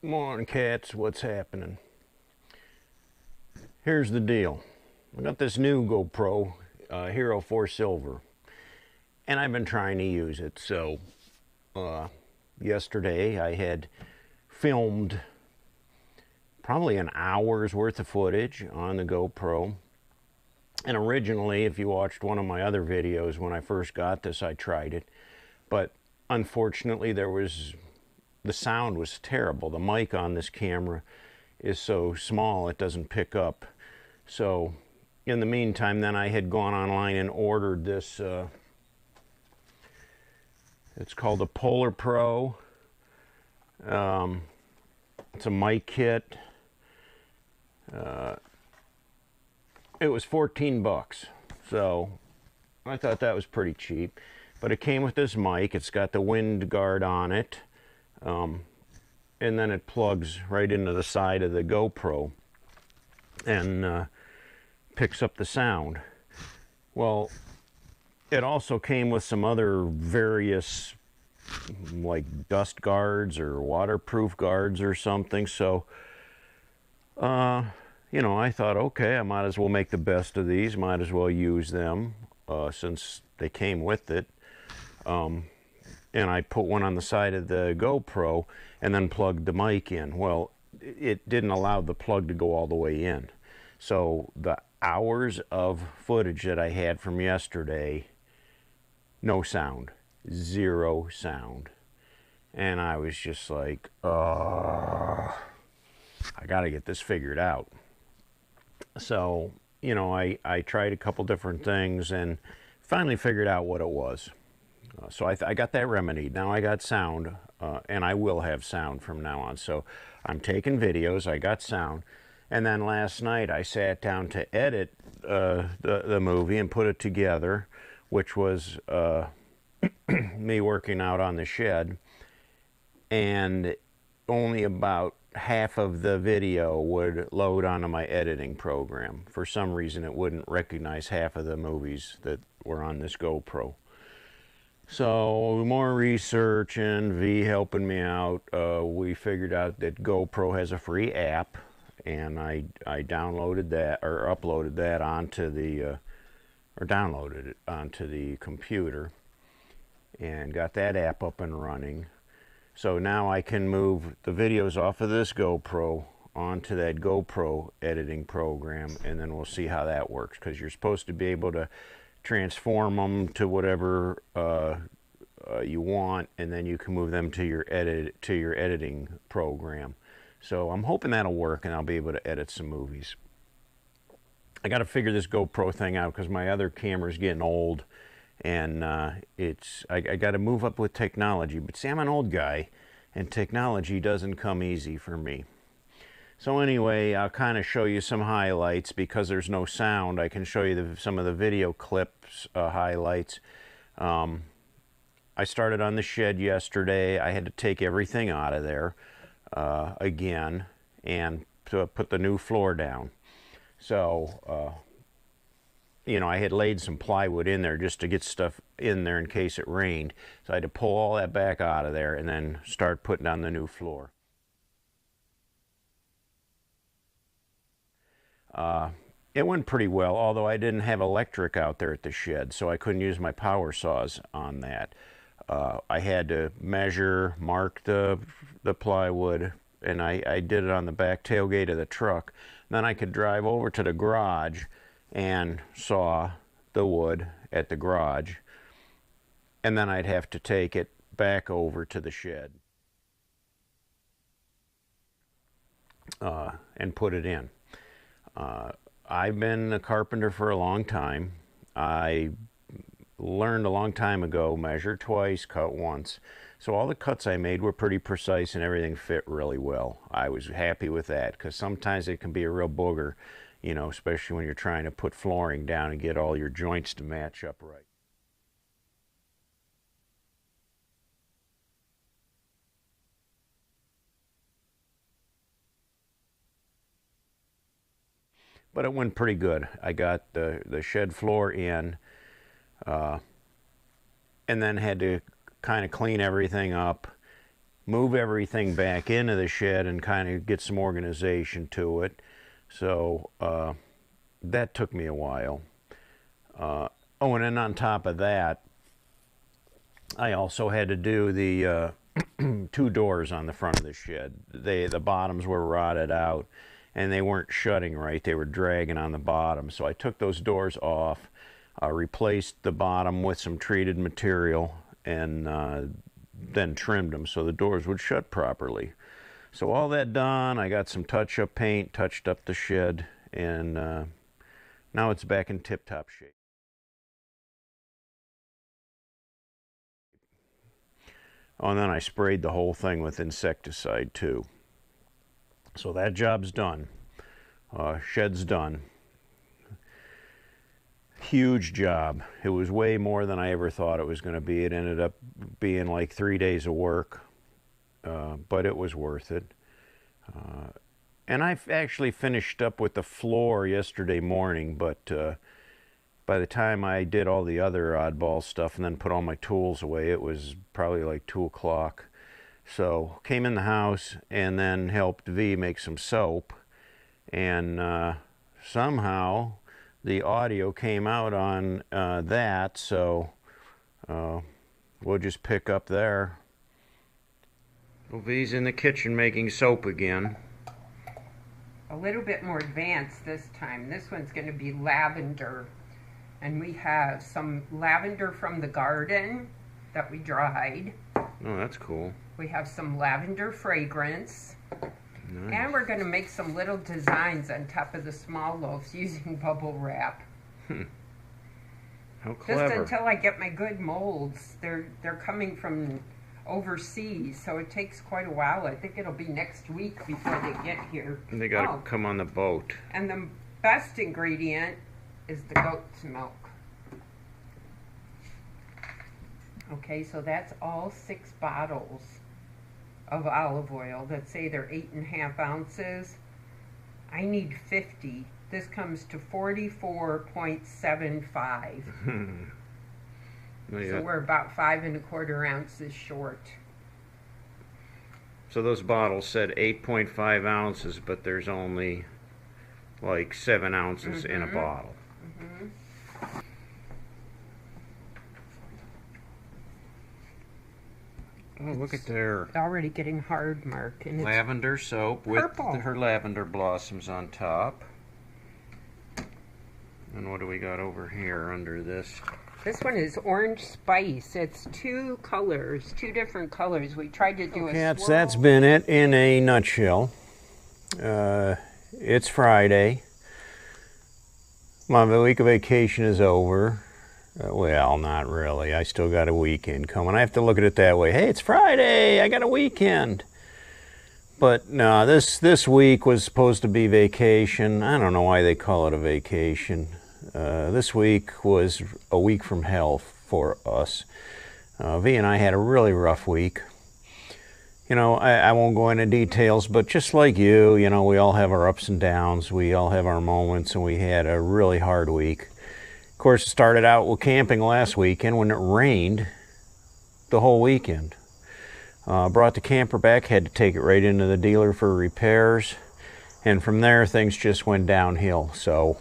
Morning, cats. What's happening? Here's the deal. I got this new GoPro Hero 4 Silver, and I've been trying to use it. So yesterday I had filmed probably an hour's worth of footage on the GoPro. And originally, if you watched one of my other videos when I first got this, I tried it. But unfortunately, the sound was terrible. The mic on this camera is so small it doesn't pick up. So in the meantime, then I had gone online and ordered this. It's called a Polar Pro. It's a mic kit. It was 14 bucks. So I thought that was pretty cheap. But it came with this mic. It's got the wind guard on it. And then it plugs right into the side of the GoPro and picks up the sound. Well, it also came with some other various like dust guards or waterproof guards or something. So you know, I thought, okay, I might as well make the best of these, might as well use them since they came with it. And I put one on the side of the GoPro and then plugged the mic in. Well, it didn't allow the plug to go all the way in. So the hours of footage that I had from yesterday, no sound, zero sound. And I was just like, I gotta get this figured out. So, you know, I tried a couple different things and finally figured out what it was. So I got that remedied. Now I got sound, and I will have sound from now on. So I'm taking videos, I got sound, and then last night I sat down to edit the movie and put it together, which was me working out on the shed, and only about half of the video would load onto my editing program. For some reason it wouldn't recognize half of the movies that were on this GoPro. So more research and V helping me out, we figured out that GoPro has a free app, and I downloaded that, or uploaded that onto the or downloaded it onto the computer and got that app up and running. So now I can move the videos off of this GoPro onto that GoPro editing program, and then we'll see how that works, because you're supposed to be able to transform them to whatever you want, and then you can move them to your editing program. So I'm hoping that'll work and I'll be able to edit some movies. I got to figure this GoPro thing out because my other camera's getting old, and I got to move up with technology. But see, I'm an old guy and technology doesn't come easy for me. So anyway, I'll kind of show you some highlights. Because there's no sound, I can show you some of the video clips highlights. I started on the shed yesterday. I had to take everything out of there again and to put the new floor down. So you know, I had laid some plywood in there just to get stuff in there in case it rained. So I had to pull all that back out of there and then start putting down the new floor. It went pretty well, although I didn't have electric out there at the shed, so I couldn't use my power saws on that. I had to measure, mark the plywood, and I did it on the back tailgate of the truck. Then I could drive over to the garage and saw the wood at the garage, and then I'd have to take it back over to the shed and put it in. I've been a carpenter for a long time. I learned a long time ago, measure twice, cut once. So all the cuts I made were pretty precise and everything fit really well. I was happy with that, because sometimes it can be a real booger, you know, especially when you're trying to put flooring down and get all your joints to match up right. But it went pretty good. I got the shed floor in, and then had to kind of clean everything up move everything back into the shed and kind of get some organization to it. So that took me a while. Oh, and then on top of that, I also had to do the 2 doors on the front of the shed. The bottoms were rotted out and they weren't shutting right. They were dragging on the bottom. So I took those doors off, replaced the bottom with some treated material, and then trimmed them so the doors would shut properly. So all that done, I got some touch-up paint, touched up the shed, and now it's back in tip-top shape. Oh, and then I sprayed the whole thing with insecticide too. So that job's done. Shed's done. Huge job. It was way more than I ever thought it was going to be. It ended up being like 3 days of work, but it was worth it. And I actually finished up with the floor yesterday morning, but by the time I did all the other oddball stuff and then put all my tools away, it was probably like 2 o'clock. So came in the house and then helped V make some soap, and somehow the audio came out on that, so we'll just pick up there. Well, V's in the kitchen making soap again. A little bit more advanced this time. This one's going to be lavender. And we have some lavender from the garden that we dried. Oh, that's cool. We have some lavender fragrance. Nice. And we're going to make some little designs on top of the small loaves using bubble wrap. How clever. Just until I get my good molds. They're coming from overseas, so it takes quite a while. I think it'll be next week before they get here. And they got to come on the boat. And the best ingredient is the goat's milk. Okay, so that's all 6 bottles of olive oil that say they're 8.5 ounces. I need 50. This comes to 44.75. So we're about 5 1/4 ounces short. So those bottles said 8.5 ounces, but there's only like 7 ounces in a bottle. Oh, look at there. It's already getting hard, Mark. And it's lavender soap with purple. her lavender blossoms on top. And what do we got over here under this? This one is orange spice. It's 2 colors, 2 different colors. We tried to do a swirl. That's been it in a nutshell. It's Friday. My week of vacation is over. Well, not really. I still got a weekend coming. I have to look at it that way. Hey, it's Friday. I got a weekend. But no, this week was supposed to be vacation. I don't know why they call it a vacation. This week was a week from hell for us. V and I had a really rough week. You know, I won't go into details, but just like you know, we all have our ups and downs. We all have our moments, and we had a really hard week. Of course, it started out with camping last weekend when it rained the whole weekend. Brought the camper back, had to take it right into the dealer for repairs, and from there things just went downhill. So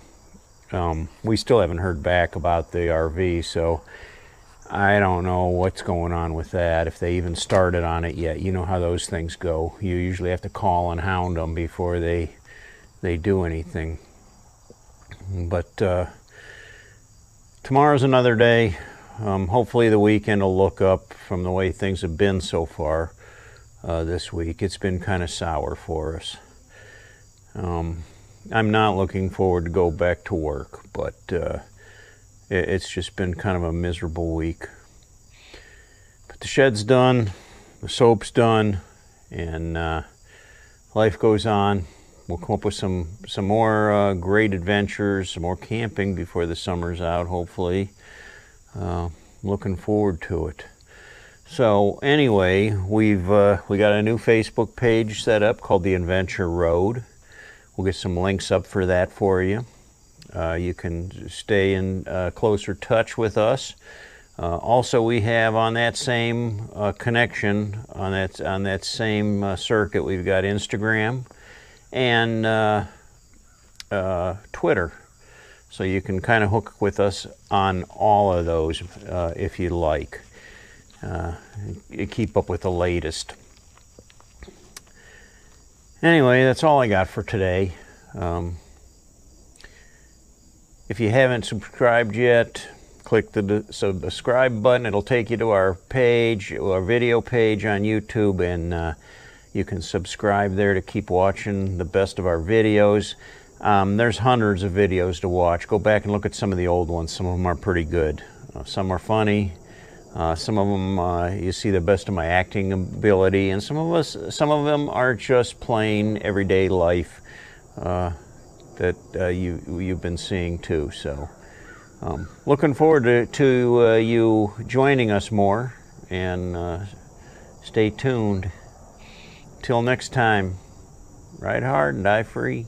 we still haven't heard back about the RV, so I don't know what's going on with that, if they even started on it yet. You know how those things go. You usually have to call and hound them before they do anything. But tomorrow's another day. Hopefully the weekend will look up from the way things have been so far this week. It's been kind of sour for us. I'm not looking forward to go back to work, but it's just been kind of a miserable week. But the shed's done, the soap's done, and life goes on. We'll come up with some more great adventures, some more camping before the summer's out, hopefully. Looking forward to it. So anyway, we got a new Facebook page set up called The Adventure Road. We'll get some links up for that for you. You can stay in closer touch with us Also, we have on that same connection, on that same circuit, we've got Instagram and Twitter. So you can kind of hook with us on all of those if you like. Keep up with the latest. Anyway, that's all I got for today. If you haven't subscribed yet, click the subscribe button. It'll take you to our page, our video page on YouTube, and you can subscribe there to keep watching the best of our videos. There's hundreds of videos to watch. Go back and look at some of the old ones. Some of them are pretty good. Some are funny. Some of them you see the best of my acting ability, and some of them are just plain everyday life that you've been seeing too. So looking forward to you joining us more, and stay tuned. Till next time, ride hard and die free.